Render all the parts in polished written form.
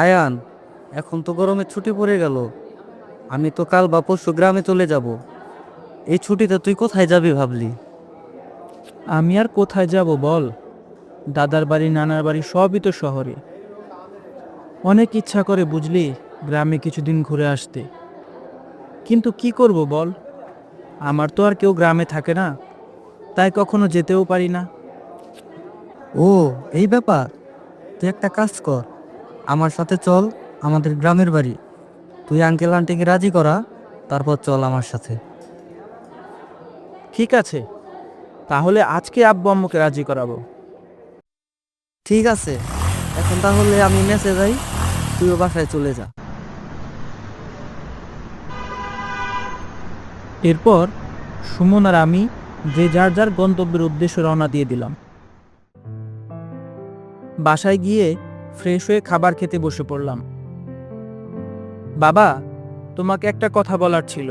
আয়ান, এখন তো গরমের ছুটি পড়ে গেল। আমি তো কাল বা পরশু গ্রামে চলে যাব। এই ছুটিতে তুই কোথায় যাবি ভাবলি? আমি আর কোথায় যাব বল? দাদার বাড়ি নানার বাড়ি সবই তো শহরে। অনেক ইচ্ছা করে বুঝলি গ্রামে কিছুদিন ঘুরে আসতে, কিন্তু কি করব বল, আমার তো আর কেউ গ্রামে থাকে না, তাই কখনো যেতেও পারি না। ও, এই ব্যাপার। তুই একটা কাজ কর, আমার সাথে চল আমাদের গ্রামের বাড়ি। তুই আঙ্কেল আন্টিকে রাজি করা, তারপর চল আমার সাথে। ঠিক আছে, তাহলে আজকে আব্বু আম্মুকে রাজি করাবো। ঠিক আছে, এখন তাহলে আমি মেসে যাই, তুইও বাসায় চলে যা। এরপর সুমন আর আমি যে যার যার গন্তব্যের উদ্দেশ্যে রওনা দিয়ে দিলাম। বাসায় গিয়ে ফ্রেশ হয়ে খাবার খেতে বসে পড়লাম। বাবা, তোমাকে একটা কথা বলার ছিল।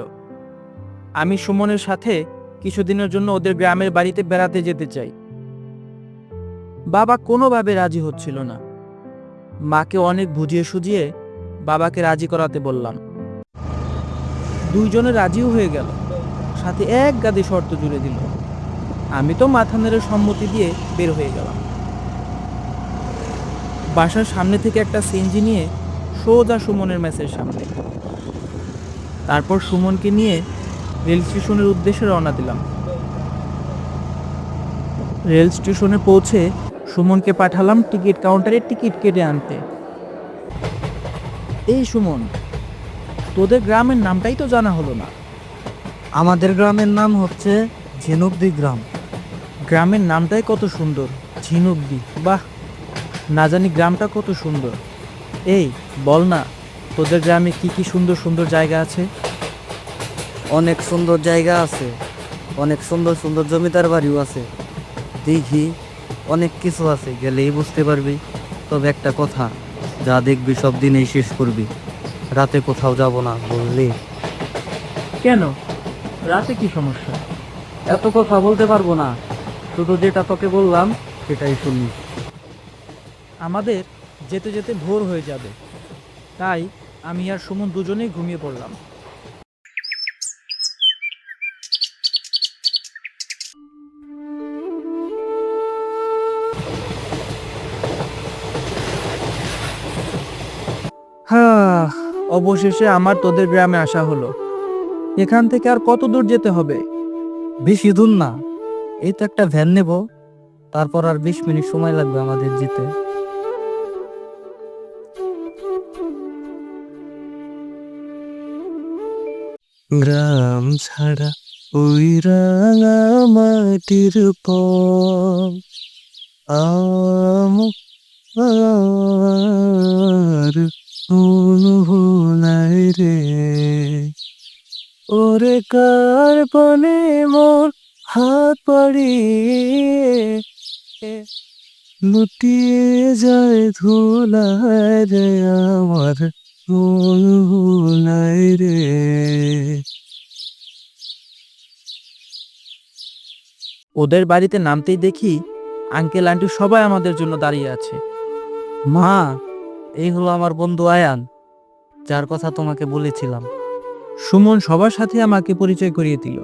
আমি সুমনের সাথে কিছুদিনের জন্য ওদের গ্রামের বাড়িতে বেড়াতে যেতে চাই। বাবা কোনোভাবে রাজি হচ্ছিল না। মাকে অনেক বুঝিয়ে সুঝিয়ে বাবাকে রাজি করাতে বললাম। দুইজনে রাজিও হয়ে গেল, সাথে এক গাদে শর্ত জুড়ে দিল। আমি তো মাথা নেড়ে সম্মতি দিয়ে বের হয়ে গেলাম। বাসার সামনে থেকে একটা সিএনজি নিয়ে সোজা সুমনের মেসের সামনে। তারপর সুমনকে নিয়ে রেল স্টেশনের উদ্দেশ্যে রওনা দিলাম। রেল স্টেশনে পৌঁছে সুমনকে পাঠালাম টিকিট কাউন্টারে টিকিট কেটে আনতে। এই সুমন, তোদের গ্রামের নামটাই তো জানা হলো না। আমাদের গ্রামের নাম হচ্ছে ঝিনুকদি গ্রাম। গ্রামের নামটাই কত সুন্দর, ঝিনুকদি, বাহ! না জানি গ্রামটা কত সুন্দর। এই বল না, তোদের গ্রামে কি কি সুন্দর সুন্দর জায়গা আছে? অনেক সুন্দর জায়গা আছে, অনেক সুন্দর সুন্দর জমিদার বাড়িও আছে, দিঘি, অনেক কিছু আছে, গেলেই বুঝতে পারবি। তবে একটা কথা, যা দেখবি সব দিনেই শেষ করবি। রাতে কোথাও যাব না, বললি? কেন, রাতে কি সমস্যা? এত কথা বলতে পারবো না, শুধু যেটা তোকে বললাম সেটাই শুনবি। আমাদের যেতে যেতে ভোর হয়ে যাবে, তাই আমি আর সুমন দুজনেই ঘুমিয়ে পড়লাম। হ্যাঁ, অবশেষে আমার তোদের গ্রামে আসা হলো। এখান থেকে আর কত দূর যেতে হবে? বেশি দূর না, এই তো একটা ভ্যান নেব, তারপর আর 20 মিনিট সময় লাগবে আমাদের যেতে। গ্রাম ছাড়া ওই রাঙা মাটির পথ আমার ভোলাই রে। ওরে কার পানে মোর হাত বাড়িয়ে লুটিয়ে যায় ধুলায় রে, আমার ভোলাই রে। ওদের বাড়িতে নামতেই দেখি আঙ্কেল আন্টি সবাই আমাদের জন্য দাঁড়িয়ে আছে। মা, এই হলো আমার বন্ধু আয়ান, যার কথা তোমাকে বলেছিলাম। সুমন সবার সাথে আমাকে পরিচয় করিয়ে দিল।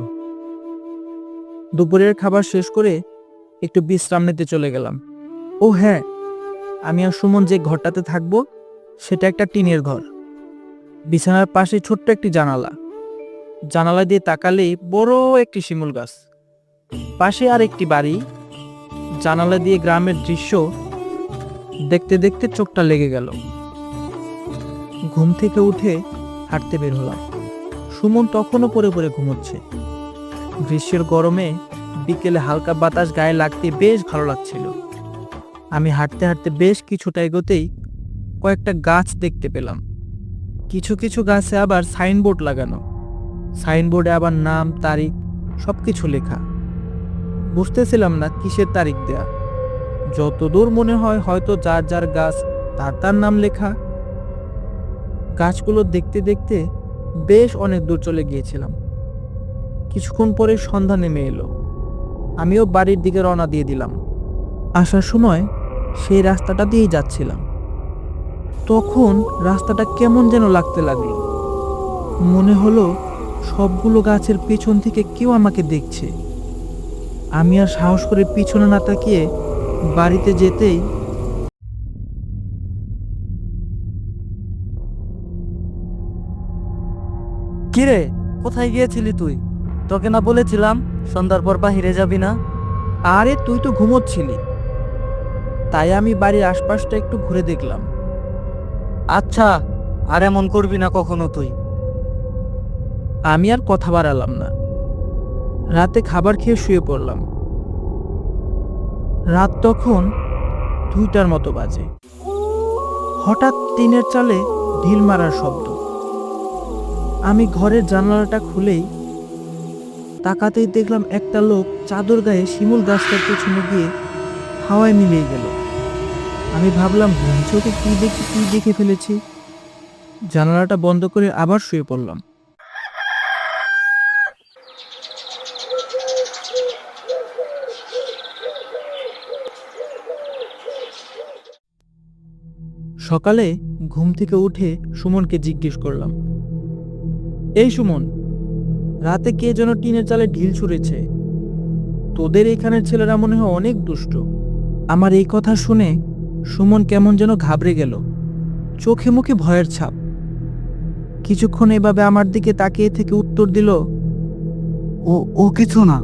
দুপুরের খাবার শেষ করে একটু বিশ্রাম নিতে চলে গেলাম। ও হ্যাঁ, আমি আর সুমন যে ঘরটাতে থাকবো সেটা একটা টিনের ঘর। বিছানার পাশে ছোট্ট একটি জানালা। জানালা দিয়ে তাকালেই বড় একটি শিমুল গাছ। পাশে আর একটি বাড়ি। জানালা দিয়ে গ্রামের দৃশ্য দেখতে দেখতে চোখটা লেগে গেল। ঘুম থেকে উঠে হাঁটতে বের হলাম। সুমন তখনও পড়ে পড়ে ঘুমোচ্ছে। গ্রীষ্মের গরমে বিকেলে হালকা বাতাস গায়ে লাগতে বেশ ভালো লাগছিল। আমি হাঁটতে হাঁটতে বেশ কিছুটা এগোতেই কয়েকটা গাছ দেখতে পেলাম। কিছু কিছু গাছে আবার সাইনবোর্ড লাগানো। সাইনবোর্ডে আবার নাম, তারিখ সবকিছু লেখা। বুঝতেছিলাম না কিসের তারিখ দেয়া। যতদূর মনে হয় হয়তো যার যার গাছ তার তার নাম লেখা। গাছগুলো দেখতে দেখতে বেশ অনেক দূর চলে গিয়েছিলাম। কিছুক্ষণ পরে সন্ধ্যা নেমে এলো। আমিও বাড়ির দিকে রওনা দিয়ে দিলাম। আসার সময় সেই রাস্তাটা দিয়েই যাচ্ছিলাম। তখন রাস্তাটা কেমন যেন লাগতে লাগলো। মনে হলো সবগুলো গাছের পেছন থেকে কেউ আমাকে দেখছে। আমি আর সাহস করে পিছনে না তাকিয়ে বাড়িতে যেতেই কিরে, কোথায় গিয়েছিলি তুই? তোকে না বলেছিলাম সন্ধ্যার পর বাহিরে যাবি না? আরে তুই তো ঘুমোচ্ছিলি, তাই আমি বাড়ির আশপাশটা একটু ঘুরে দেখলাম। আচ্ছা, আর এমন করবি না কখনো তুই। আমি আর কথা বাড়ালাম না। রাতে খাবার খেয়ে শুয়ে পড়লাম। রাত তখন 2টার মতো বাজে। হঠাৎ টিনের চালে ঢিল মারার শব্দ। আমি ঘরের জানালাটা খুলেই তাকাতেই দেখলাম একটা লোক চাদর গায়ে শিমুল গাছটার পেছনে গিয়ে হাওয়ায় মিলিয়ে গেল। আমি ভাবলাম ঘুম চোখে কি দেখে ফেলেছি। জানালাটা বন্ধ করে আবার শুয়ে পড়লাম। সকালে ঘুম থেকে উঠে সুমনকে জিজ্ঞেস করলাম, এই সুমন, রাতে কে যেন টিনের চালে ঢিল ছুঁড়েছে? তোদের এখানের ছেলেরা মনে হয় অনেক দুষ্ট। আমার এই কথা শুনে সুমন কেমন যেন ঘাবড়ে গেল, চোখে মুখে ভয়ের ছাপ। কিছুক্ষণ এভাবে আমার দিকে তাকিয়ে থেকে উত্তর দিল, ও ও কিছু না,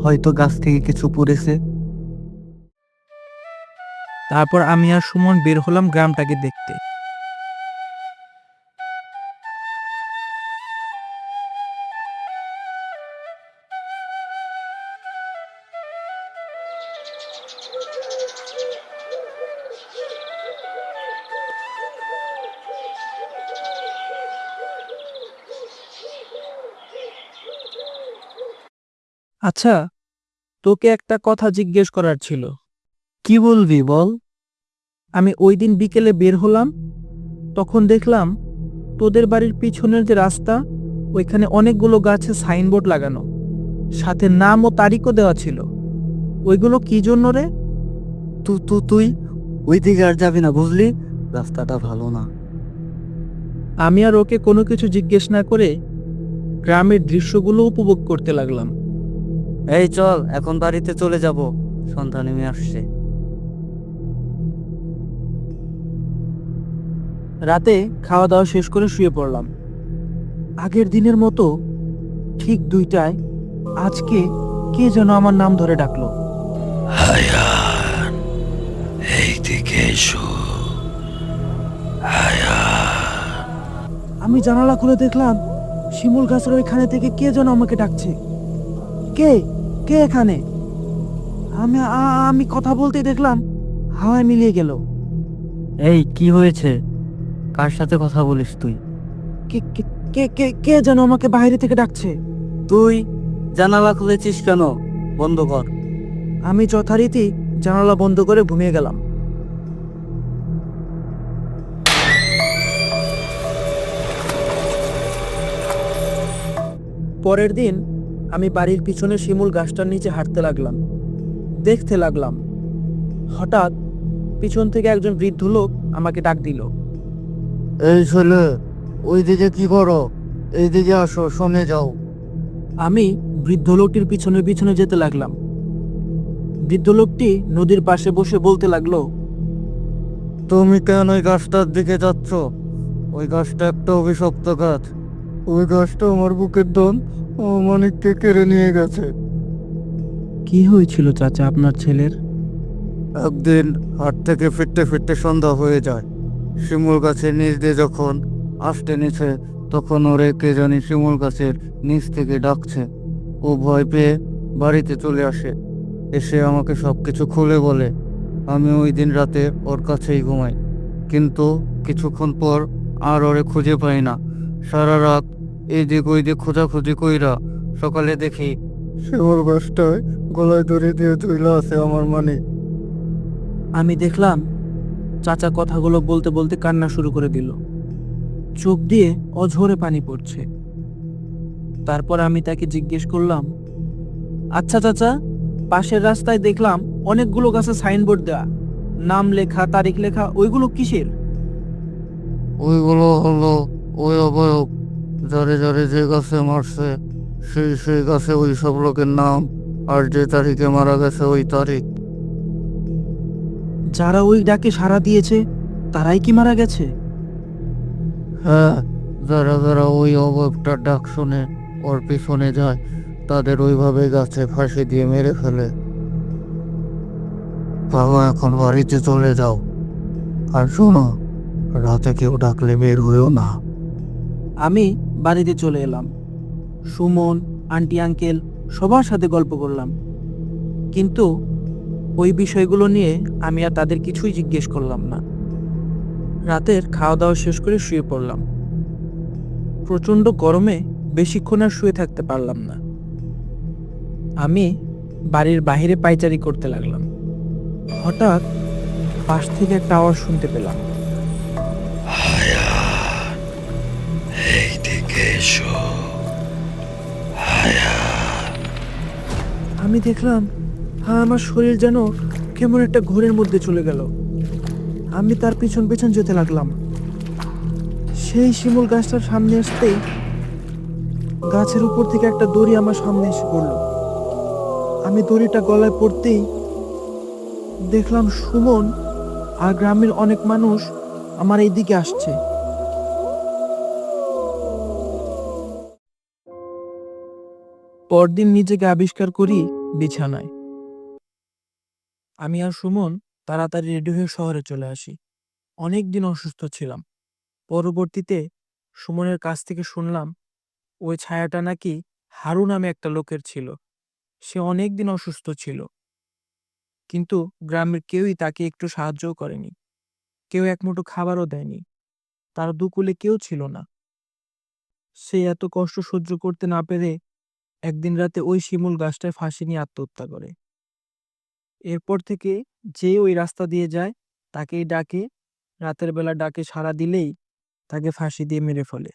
হয়তো গাছ থেকে কিছু পড়েছে। তারপর আমি আর সুমন বের হলাম গ্রামটাকে দেখতে। আচ্ছা, তোকে একটা কথা জিজ্ঞেস করার ছিল। কি বলবি বল। আমি ওই দিন বিকেলে বের হলাম, তখন দেখলাম তোদের বাড়ির পিছনের যে রাস্তা, ওইখানে অনেকগুলো গাছে সাইনবোর্ড লাগানো, সাথে নাম ও তারিখও দেওয়া ছিল। ওইগুলো কি জন্য রে? তুই ওই দিকে আর যাবি না, বুঝলি? রাস্তাটা ভালো না। আমি আর ওকে কোনো কিছু জিজ্ঞেস না করে গ্রামের দৃশ্যগুলো উপভোগ করতে লাগলাম। এই চল, এখন বাড়িতে চলে যাব, সন্ধ্যা নেমে আসছে। রাতে খাওয়া দাওয়া শেষ করে শুয়ে পড়লাম। আগের দিনের মতো ঠিক 2টায় আজকে কে যেন আমার নাম ধরে ডাকলো। হায়ান, এইদিকে এসো। হায়ান, আমি জানালা খুলে দেখলাম শিমুল গাছের ওইখানে থেকে কে যেন আমাকে ডাকছে। কে কে এখানে? আমি কথা বলতে দেখলাম হাওয়ায় মিলিয়ে গেল। এই কি হয়েছে? কার সাথে কথা বলিস তুই? কে কে কে কে কে যেন আমাকে বাইরে থেকে ডাকছে। তুই জানালা খুলেছিস কেন? বন্ধ কর। আমি যথারীতি জানালা বন্ধ করে ঘুমিয়ে গেলাম। পরের দিন আমি বাড়ির পিছনে শিমুল গাছটার নিচে হাঁটতে লাগলাম, দেখতে লাগলাম। হঠাৎ পিছন থেকে একজন বৃদ্ধ লোক আমাকে ডাক দিল। এই ছেলে, ওই দিকে কি করো? এই দিকে আসো, শুনে যাও। আমি বৃদ্ধ লোকটির পিছনে পিছনে যেতে লাগলাম। বৃদ্ধ লোকটি নদীর পাশে বসে বলতে লাগলো, তুমি কেন ওই গাছটার দিকে যাচ্ছ? ওই গাছটা একটা অভিশপ্ত গাছ। ওই গাছটা আমার বুকের ধন ও মানিককে কেড়ে নিয়ে গেছে। কি হয়েছিল চাচা আপনার ছেলের? একদিন হাট থেকে ফিরতে ফিরতে সন্ধ্যা হয়ে যায়। শিমুল গাছের নিচ দিয়ে যখন আসতে নিচে, তখন ওরে কে জানি শিমুল গাছের নিচ থেকে ডাকছে। ও ভয় পেয়ে বাড়িতে চলে আসে, এসে আমাকে সবকিছু খুলে বলে। আমি ওই দিন রাতে ওর কাছেই ঘুমাই, কিন্তু কিছুক্ষণ পর আর ওরে খুঁজে পাই না। সারা রাত এই দিক ওই দিক খোঁজাখুঁজি কইরা সকালে দেখি শিমুল গাছটায় গলায় দড়ি দিয়ে ঝুলা আছে আমার মানিক। আমি দেখলাম চাচা কথাগুলো বলতে বলতে কান্না শুরু করে দিল, চোখ দিয়ে অঝরে পানি পড়ছে। তারপর আমি তাকে জিজ্ঞেস করলাম, আচ্ছা চাচা, পাশের রাস্তায় দেখলাম অনেকগুলো গাছে সাইনবোর্ড দেওয়া, নাম লেখা, তারিখ লেখা, ওইগুলো কিসের? ওইগুলো হলো ওই অবয়ব, যারে যারে যে গাছে মারছে সেই সেই গাছে ওই সব লোকের নাম, আর যে তারিখে মারা গেছে ওই তারিখ। যারা ওই ডাকে সাড়া দিয়েছে তারাই কি মারা গেছে? হ্যাঁ, যারা যারা ওই অবয়বটার ডাক শুনে ওর পিছনে যায় তাদের ওইভাবে গাছে ফাঁসি দিয়ে মেরে ফেলে। বাবা, এখন বাড়িতে চলে যাও, আর শোনো, রাতে কেউ ডাকলে বের হইও না। আমি বাড়িতে চলে এলাম। সুমন, আন্টি, আঙ্কেল সবার সাথে গল্প করলাম, কিন্তু ওই বিষয়গুলো নিয়ে আমি আর তাদের কিছুই জিজ্ঞেস করলাম না। রাতের খাওয়া দাওয়া শেষ করে শুয়ে পড়লাম। প্রচণ্ড গরমে বেশিক্ষণ আর শুয়ে থাকতে পারলাম না। আমি বাড়ির বাইরে পায়চারি করতে লাগলাম। হঠাৎ পাশ থেকে একটা আওয়াজ শুনতে পেলাম। হায়ান, এইদিকে এসো। হায়ান, আমি দেখলাম, হ্যাঁ, আমার শরীর যেন কেমন একটা ঘোরের মধ্যে চলে গেল। আমি তার পিছন পিছন যেতে লাগলাম। সেই শিমুল গাছটার সামনে আসতেই গাছের উপর থেকে একটা দড়ি আমার সামনে এসে পড়লো। আমি দড়িটা গলায় পড়তেই দেখলাম সুমন আর গ্রামের অনেক মানুষ আমার এই দিকে আসছে। পরদিন নিজেকে আবিষ্কার করি বিছানায়। আমি আর সুমন তাড়াতাড়ি রেডি হয়ে শহরে চলে আসি। অনেক দিন অসুস্থ ছিলাম। পরবর্তীতে সুমনের কাছ থেকে শুনলাম ওই ছায়াটা নাকি হারু নামে একটা লোকের ছিল। সে অনেক দিন অসুস্থ ছিল, কিন্তু গ্রামের কেউই তাকে একটু সাহায্যও করেনি। কেউ এক মুঠো খাবারও দেয়নি। তার দুকুলে কেউ ছিল না। সে এত কষ্ট সহ্য করতে না পেরে একদিন রাতে ওই শিমুল গাছটায় ফাঁসি নিয়ে আত্মহত্যা করে। এরপর থেকে যে ওই রাস্তা দিয়ে যায় তাকেই ডাকে, রাতের বেলা ডাকে সাড়া দিলেই তাকে ফাঁসি দিয়ে মেরে ফেলে।